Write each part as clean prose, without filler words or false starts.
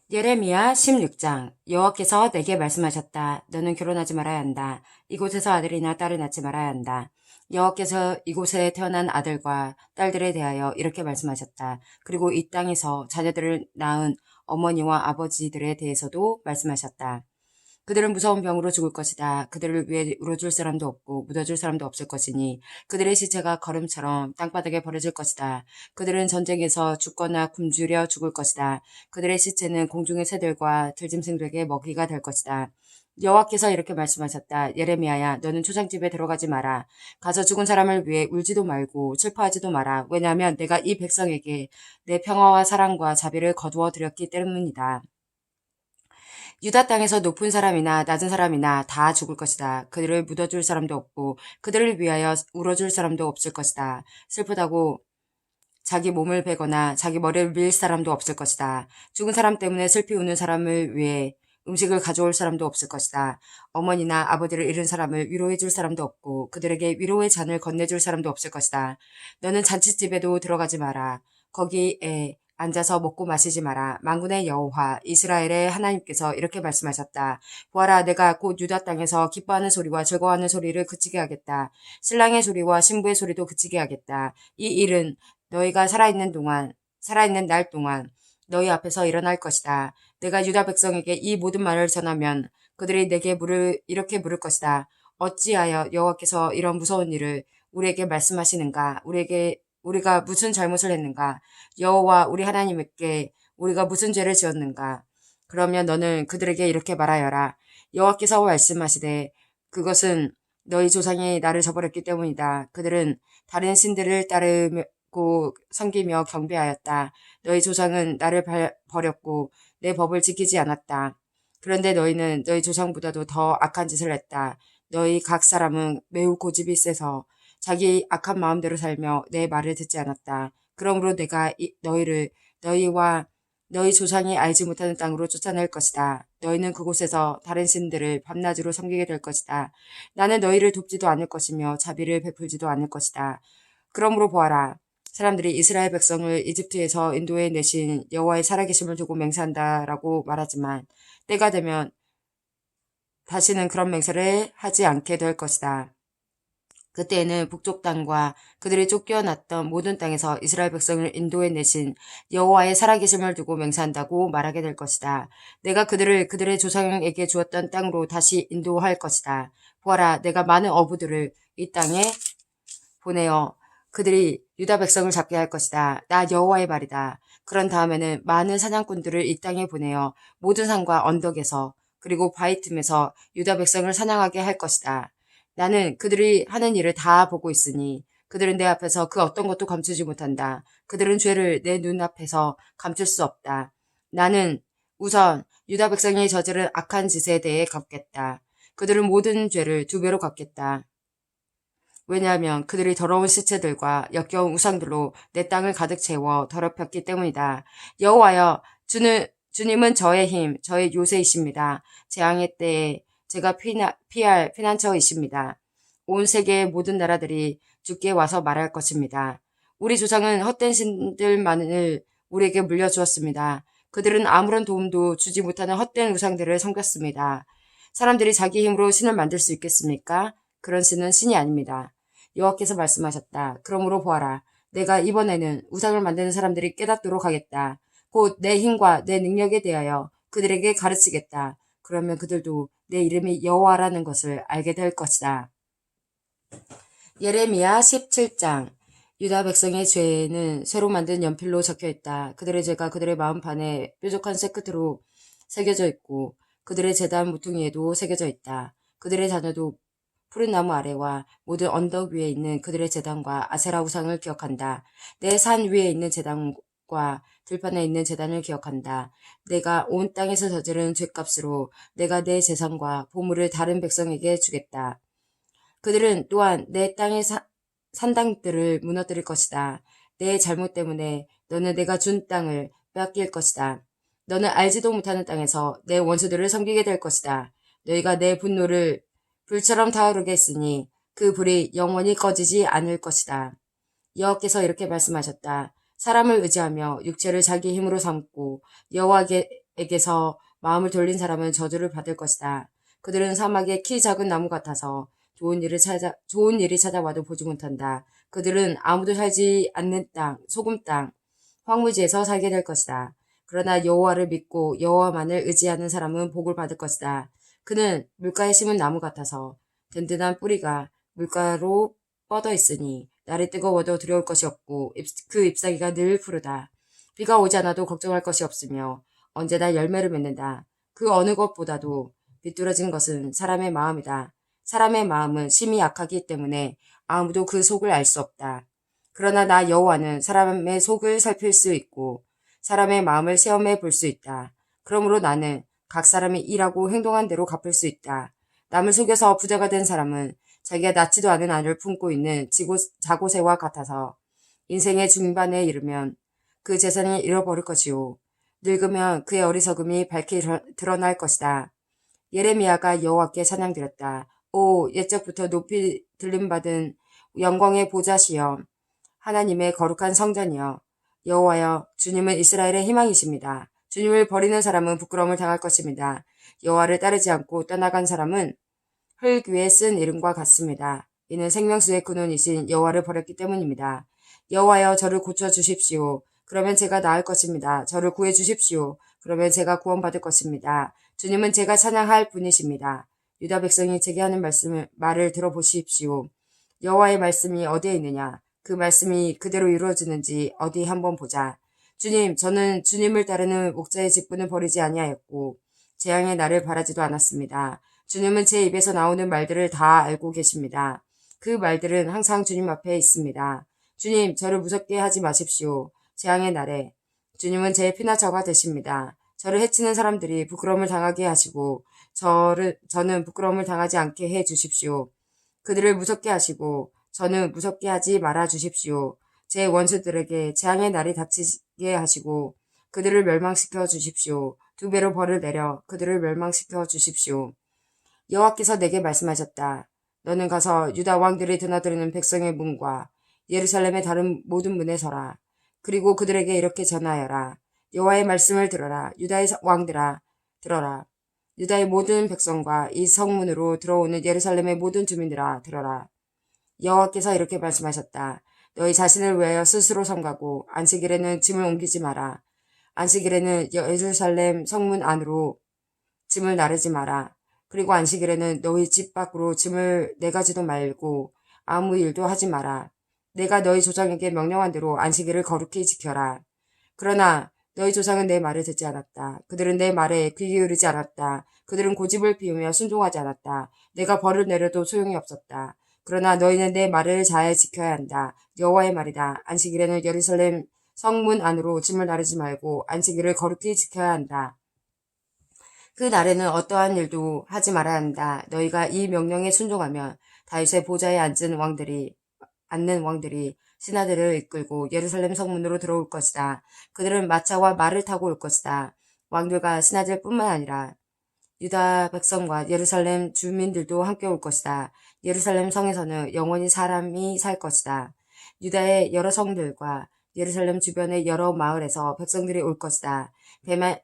예레미야 16장. 여호와께서 내게 말씀하셨다. 너는 결혼하지 말아야 한다. 이곳에서 아들이나 딸을 낳지 말아야 한다. 여호와께서 이곳에 태어난 아들과 딸들에 대하여 이렇게 말씀하셨다. 그리고 이 땅에서 자녀들을 낳은 어머니와 아버지들에 대해서도 말씀하셨다. 그들은 무서운 병으로 죽을 것이다. 그들을 위해 울어줄 사람도 없고 묻어줄 사람도 없을 것이니 그들의 시체가 거름처럼 땅바닥에 버려질 것이다. 그들은 전쟁에서 죽거나 굶주려 죽을 것이다. 그들의 시체는 공중의 새들과 들짐승들에게 먹이가 될 것이다. 여호와께서 이렇게 말씀하셨다. 예레미야야, 너는 초장집에 들어가지 마라. 가서 죽은 사람을 위해 울지도 말고 슬퍼하지도 마라. 왜냐하면 내가 이 백성에게 내 평화와 사랑과 자비를 거두어 드렸기 때문이다. 유다 땅에서 높은 사람이나 낮은 사람이나 다 죽을 것이다. 그들을 묻어줄 사람도 없고 그들을 위하여 울어줄 사람도 없을 것이다. 슬프다고 자기 몸을 베거나 자기 머리를 밀 사람도 없을 것이다. 죽은 사람 때문에 슬피 우는 사람을 위해 음식을 가져올 사람도 없을 것이다. 어머니나 아버지를 잃은 사람을 위로해 줄 사람도 없고 그들에게 위로의 잔을 건네줄 사람도 없을 것이다. 너는 잔치집에도 들어가지 마라. 거기에 앉아서 먹고 마시지 마라. 만군의 여호와 이스라엘의 하나님께서 이렇게 말씀하셨다. 보아라, 내가 곧 유다 땅에서 기뻐하는 소리와 즐거워하는 소리를 그치게 하겠다. 신랑의 소리와 신부의 소리도 그치게 하겠다. 이 일은 너희가 살아있는 날 동안 너희 앞에서 일어날 것이다. 내가 유다 백성에게 이 모든 말을 전하면 그들이 내게 이렇게 물을 것이다. 어찌하여 여호와께서 이런 무서운 일을 우리에게 말씀하시는가? 우리가 무슨 잘못을 했는가? 여호와 우리 하나님께 우리가 무슨 죄를 지었는가? 그러면 너는 그들에게 이렇게 말하여라. 여호와께서 말씀하시되 그것은 너희 조상이 나를 저버렸기 때문이다. 그들은 다른 신들을 따르고 섬기며 경배하였다. 너희 조상은 나를 버렸고 내 법을 지키지 않았다. 그런데 너희는 너희 조상보다도 더 악한 짓을 했다. 너희 각 사람은 매우 고집이 세서 자기 악한 마음대로 살며 내 말을 듣지 않았다. 그러므로 내가 너희와 너희 조상이 알지 못하는 땅으로 쫓아낼 것이다. 너희는 그곳에서 다른 신들을 밤낮으로 섬기게 될 것이다. 나는 너희를 돕지도 않을 것이며 자비를 베풀지도 않을 것이다. 그러므로 보아라. 사람들이 이스라엘 백성을 이집트에서 인도해 내신 여호와의 살아계심을 두고 맹세한다라고 말하지만 때가 되면 다시는 그런 맹세를 하지 않게 될 것이다. 그때에는 북쪽 땅과 그들이 쫓겨났던 모든 땅에서 이스라엘 백성을 인도해 내신 여호와의 살아계심을 두고 맹세한다고 말하게 될 것이다. 내가 그들의 조상에게 주었던 땅으로 다시 인도할 것이다. 보아라, 내가 많은 어부들을 이 땅에 보내어 그들이 유다 백성을 잡게 할 것이다. 나 여호와의 말이다. 그런 다음에는 많은 사냥꾼들을 이 땅에 보내어 모든 산과 언덕에서 그리고 바위 틈에서 유다 백성을 사냥하게 할 것이다. 나는 그들이 하는 일을 다 보고 있으니 그들은 내 앞에서 그 어떤 것도 감추지 못한다. 그들은 죄를 내 눈앞에서 감출 수 없다. 나는 우선 유다 백성이 저지른 악한 짓에 대해 갚겠다. 그들은 모든 죄를 2배로 갚겠다. 왜냐하면 그들이 더러운 시체들과 역겨운 우상들로 내 땅을 가득 채워 더럽혔기 때문이다. 여호와여, 주님은 저의 힘, 저의 요새이십니다. 재앙의 때에 제가 피할 피난처이십니다. 온 세계의 모든 나라들이 주께 와서 말할 것입니다. 우리 조상은 헛된 신들만을 우리에게 물려주었습니다. 그들은 아무런 도움도 주지 못하는 헛된 우상들을 섬겼습니다. 사람들이 자기 힘으로 신을 만들 수 있겠습니까? 그런 신은 신이 아닙니다. 여호와께서 말씀하셨다. 그러므로 보아라. 내가 이번에는 우상을 만드는 사람들이 깨닫도록 하겠다. 곧 내 힘과 내 능력에 대하여 그들에게 가르치겠다. 그러면 그들도 내 이름이 여호와라는 것을 알게 될 것이다. 예레미야 17장. 유다 백성의 죄는 새로 만든 연필로 적혀 있다. 그들의 죄가 그들의 마음판에 뾰족한 쇠끝으로 새겨져 있고 그들의 제단 모퉁이에도 새겨져 있다. 그들의 자녀도 푸른 나무 아래와 모든 언덕 위에 있는 그들의 제단과 아세라 우상을 기억한다. 내 산 위에 있는 제단과 들판에 있는 제단을 기억한다. 내가 온 땅에서 저지른 죄값으로 내가 내 재산과 보물을 다른 백성에게 주겠다. 그들은 또한 내 땅의 산당들을 무너뜨릴 것이다. 내 잘못 때문에 너는 내가 준 땅을 빼앗길 것이다. 너는 알지도 못하는 땅에서 내 원수들을 섬기게 될 것이다. 너희가 내 분노를 불처럼 타오르게 했으니 그 불이 영원히 꺼지지 않을 것이다. 여호와께서 이렇게 말씀하셨다. 사람을 의지하며 육체를 자기 힘으로 삼고 여호와에게 여호와에게서 마음을 돌린 사람은 저주를 받을 것이다. 그들은 사막의 키 작은 나무 같아서 좋은 일이 찾아와도 보지 못한다. 그들은 아무도 살지 않는 땅, 소금 땅, 황무지에서 살게 될 것이다. 그러나 여호와를 믿고 여호와만을 의지하는 사람은 복을 받을 것이다. 그는 물가에 심은 나무 같아서 든든한 뿌리가 물가로 뻗어 있으니 날이 뜨거워도 두려울 것이 없고 그 잎사귀가 늘 푸르다. 비가 오지 않아도 걱정할 것이 없으며 언제나 열매를 맺는다. 그 어느 것보다도 비뚤어진 것은 사람의 마음이다. 사람의 마음은 심히 약하기 때문에 아무도 그 속을 알 수 없다. 그러나 나 여호와는 사람의 속을 살필 수 있고 사람의 마음을 시험해 볼 수 있다. 그러므로 나는 각 사람이 일하고 행동한 대로 갚을 수 있다. 남을 속여서 부자가 된 사람은 자기가 낳지도 않은 아이를 품고 있는 자고새와 같아서 인생의 중반에 이르면 그 재산을 잃어버릴 것이요. 늙으면 그의 어리석음이 밝히 드러날 것이다. 예레미야가 여호와께 찬양드렸다. 오, 옛적부터 높이 들림받은 영광의 보좌시여, 하나님의 거룩한 성전이여, 여호와여, 주님은 이스라엘의 희망이십니다. 주님을 버리는 사람은 부끄러움을 당할 것입니다. 여호와를 따르지 않고 떠나간 사람은 흙 위에 쓴 이름과 같습니다. 이는 생명수의 근원이신 여호와를 버렸기 때문입니다. 여호와여, 저를 고쳐 주십시오. 그러면 제가 나을 것입니다. 저를 구해 주십시오. 그러면 제가 구원받을 것입니다. 주님은 제가 찬양할 분이십니다. 유다 백성이 제게 하는 말을 들어보십시오. 여호와의 말씀이 어디에 있느냐? 그 말씀이 그대로 이루어지는지 어디 한번 보자. 주님, 저는 주님을 따르는 목자의 직분을 버리지 아니하였고 재앙의 날을 바라지도 않았습니다. 주님은 제 입에서 나오는 말들을 다 알고 계십니다. 그 말들은 항상 주님 앞에 있습니다. 주님, 저를 무섭게 하지 마십시오. 재앙의 날에 주님은 제 피난처가 되십니다. 저를 해치는 사람들이 부끄러움을 당하게 하시고 저는 부끄러움을 당하지 않게 해 주십시오. 그들을 무섭게 하시고 저는 무섭게 하지 말아 주십시오. 제 원수들에게 재앙의 날이 닥치게 하시고 그들을 멸망시켜 주십시오. 2배로 벌을 내려 그들을 멸망시켜 주십시오. 여호와께서 내게 말씀하셨다. 너는 가서 유다 왕들이 드나드는 백성의 문과 예루살렘의 다른 모든 문에 서라. 그리고 그들에게 이렇게 전하여라. 여호와의 말씀을 들어라. 유다의 왕들아, 들어라. 유다의 모든 백성과 이 성문으로 들어오는 예루살렘의 모든 주민들아, 들어라. 여호와께서 이렇게 말씀하셨다. 너희 자신을 위하여 스스로 섬가고 안식일에는 짐을 옮기지 마라. 안식일에는 예루살렘 성문 안으로 짐을 나르지 마라. 그리고 안식일에는 너희 집 밖으로 짐을 내가지도 말고 아무 일도 하지 마라. 내가 너희 조상에게 명령한 대로 안식일을 거룩히 지켜라. 그러나 너희 조상은 내 말을 듣지 않았다. 그들은 내 말에 귀 기울이지 않았다. 그들은 고집을 피우며 순종하지 않았다. 내가 벌을 내려도 소용이 없었다. 그러나 너희는 내 말을 잘 지켜야 한다. 여호와의 말이다. 안식일에는 예루살렘 성문 안으로 짐을 나르지 말고 안식일을 거룩히 지켜야 한다. 그 날에는 어떠한 일도 하지 말아야 한다. 너희가 이 명령에 순종하면 다윗의 보좌에 앉는 왕들이 신하들을 이끌고 예루살렘 성문으로 들어올 것이다. 그들은 마차와 말을 타고 올 것이다. 왕들과 신하들뿐만 아니라 유다 백성과 예루살렘 주민들도 함께 올 것이다. 예루살렘 성에서는 영원히 사람이 살 것이다. 유다의 여러 성들과 예루살렘 주변의 여러 마을에서 백성들이 올 것이다.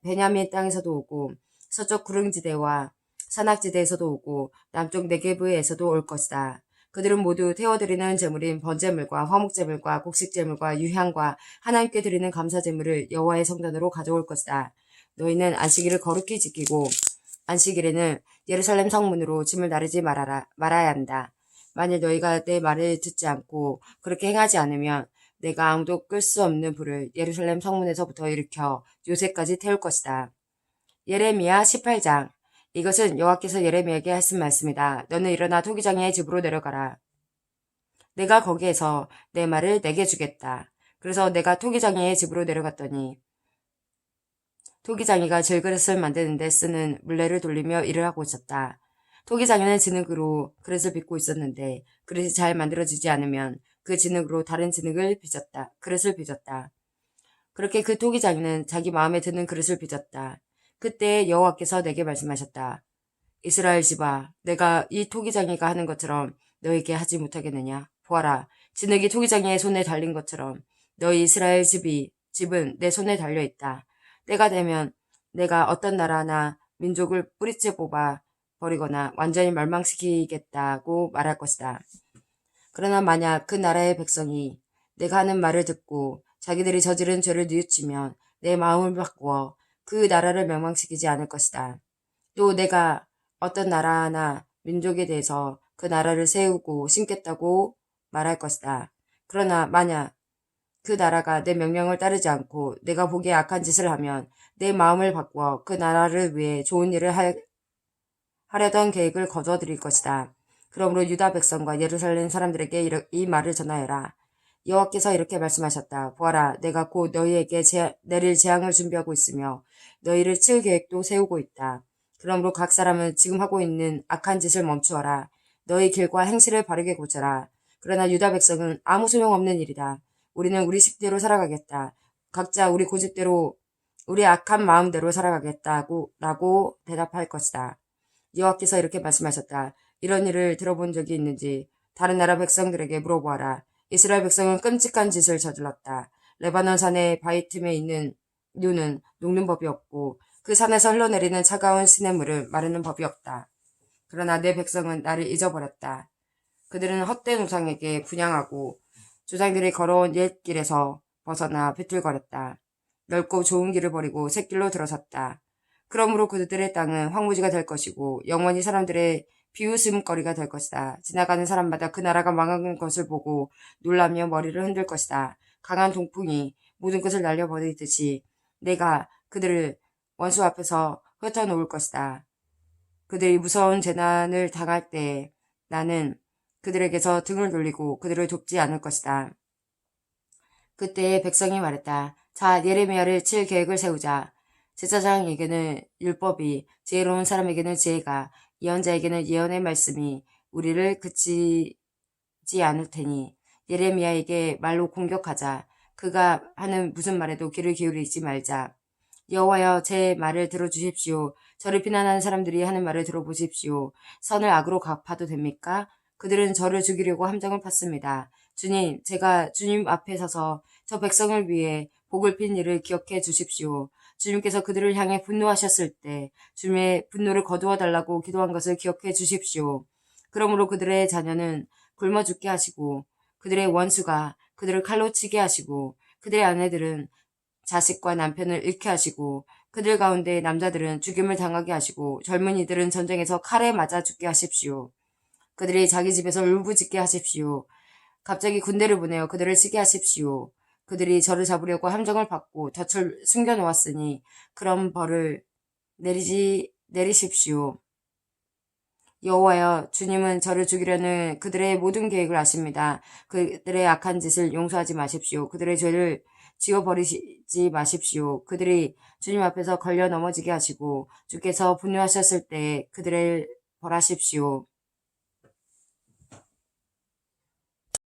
베냐민 땅에서도 오고 서쪽 구릉지대와 산악지대에서도 오고 남쪽 네게브에서도 올 것이다. 그들은 모두 태워드리는 제물인 번제물과 화목제물과 곡식제물과 유향과 하나님께 드리는 감사제물을 여호와의 성전으로 가져올 것이다. 너희는 안식일을 거룩히 지키고 안식일에는 예루살렘 성문으로 짐을 나르지 말아야 한다. 만일 너희가 내 말을 듣지 않고 그렇게 행하지 않으면 내가 아무도 끌 수 없는 불을 예루살렘 성문에서부터 일으켜 요새까지 태울 것이다. 예레미야 18장. 이것은 여호와께서 예레미야에게 하신 말씀이다. 너는 일어나 토기장이의 집으로 내려가라. 내가 거기에서 내 말을 내게 주겠다. 그래서 내가 토기장이의 집으로 내려갔더니 토기장이가 질그릇을 만드는데 쓰는 물레를 돌리며 일을 하고 있었다. 토기장이는 진흙으로 그릇을 빚고 있었는데 그릇이 잘 만들어지지 않으면 그 진흙으로 다른 그릇을 빚었다. 그렇게 그 토기장이는 자기 마음에 드는 그릇을 빚었다. 그때 여호와께서 내게 말씀하셨다. 이스라엘 집아, 내가 이 토기장이가 하는 것처럼 너에게 하지 못하겠느냐? 보아라, 진흙이 토기장이의 손에 달린 것처럼 너희 이스라엘 집은 내 손에 달려 있다. 때가 되면 내가 어떤 나라나 민족을 뿌리째 뽑아 버리거나 완전히 멸망시키겠다고 말할 것이다. 그러나 만약 그 나라의 백성이 내가 하는 말을 듣고 자기들이 저지른 죄를 뉘우치면 내 마음을 바꾸어 그 나라를 멸망시키지 않을 것이다. 또 내가 어떤 나라나 민족에 대해서 그 나라를 세우고 심겠다고 말할 것이다. 그러나 만약 그 나라가 내 명령을 따르지 않고 내가 보기에 악한 짓을 하면 내 마음을 바꾸어 그 나라를 위해 좋은 일을 하려던 계획을 거둬들일 것이다. 그러므로 유다 백성과 예루살렘 사람들에게 이 말을 전하여라. 여호와께서 이렇게 말씀하셨다. 보아라, 내가 곧 너희에게 내릴 재앙을 준비하고 있으며 너희를 칠 계획도 세우고 있다. 그러므로 각 사람은 지금 하고 있는 악한 짓을 멈추어라. 너희 길과 행실을 바르게 고쳐라. 그러나 유다 백성은 아무 소용없는 일이다. 우리는 우리 식대로 살아가겠다. 각자 우리 고집대로 우리 악한 마음대로 살아가겠다고 라고 대답할 것이다. 여호와께서 이렇게 말씀하셨다. 이런 일을 들어본 적이 있는지 다른 나라 백성들에게 물어보아라. 이스라엘 백성은 끔찍한 짓을 저질렀다. 레바논 산의 바위 틈에 있는 눈은 녹는 법이 없고 그 산에서 흘러내리는 차가운 시냇물을 마르는 법이 없다. 그러나 내 백성은 나를 잊어버렸다. 그들은 헛된 우상에게 분양하고 조상들이 걸어온 옛 길에서 벗어나 비틀거렸다. 넓고 좋은 길을 버리고 샛길로 들어섰다. 그러므로 그들의 땅은 황무지가 될 것이고 영원히 사람들의 비웃음거리가 될 것이다. 지나가는 사람마다 그 나라가 망한 것을 보고 놀라며 머리를 흔들 것이다. 강한 동풍이 모든 것을 날려버리듯이 내가 그들을 원수 앞에서 흩어놓을 것이다. 그들이 무서운 재난을 당할 때 나는 그들에게서 등을 돌리고 그들을 돕지 않을 것이다. 그때 백성이 말했다. 자, 예레미야를 칠 계획을 세우자. 제사장에게는 율법이, 지혜로운 사람에게는 지혜가, 예언자에게는 예언의 말씀이 우리를 그치지 않을 테니 예레미야에게 말로 공격하자. 그가 하는 무슨 말에도 귀를 기울이지 말자. 여호와여, 제 말을 들어주십시오. 저를 비난하는 사람들이 하는 말을 들어보십시오. 선을 악으로 갚아도 됩니까? 그들은 저를 죽이려고 함정을 팠습니다. 주님, 제가 주님 앞에 서서 저 백성을 위해 복을 핀 일을 기억해 주십시오. 주님께서 그들을 향해 분노하셨을 때 주님의 분노를 거두어 달라고 기도한 것을 기억해 주십시오. 그러므로 그들의 자녀는 굶어 죽게 하시고 그들의 원수가 그들을 칼로 치게 하시고 그들의 아내들은 자식과 남편을 잃게 하시고 그들 가운데 남자들은 죽임을 당하게 하시고 젊은이들은 전쟁에서 칼에 맞아 죽게 하십시오. 그들이 자기 집에서 울부짖게 하십시오. 갑자기 군대를 보내어 그들을 치게 하십시오. 그들이 저를 잡으려고 함정을 받고 덫을 숨겨놓았으니 그런 벌을 내리십시오. 여호와여, 주님은 저를 죽이려는 그들의 모든 계획을 아십니다. 그들의 악한 짓을 용서하지 마십시오. 그들의 죄를 지워버리지 마십시오. 그들이 주님 앞에서 걸려 넘어지게 하시고 주께서 분노하셨을 때 그들을 벌하십시오.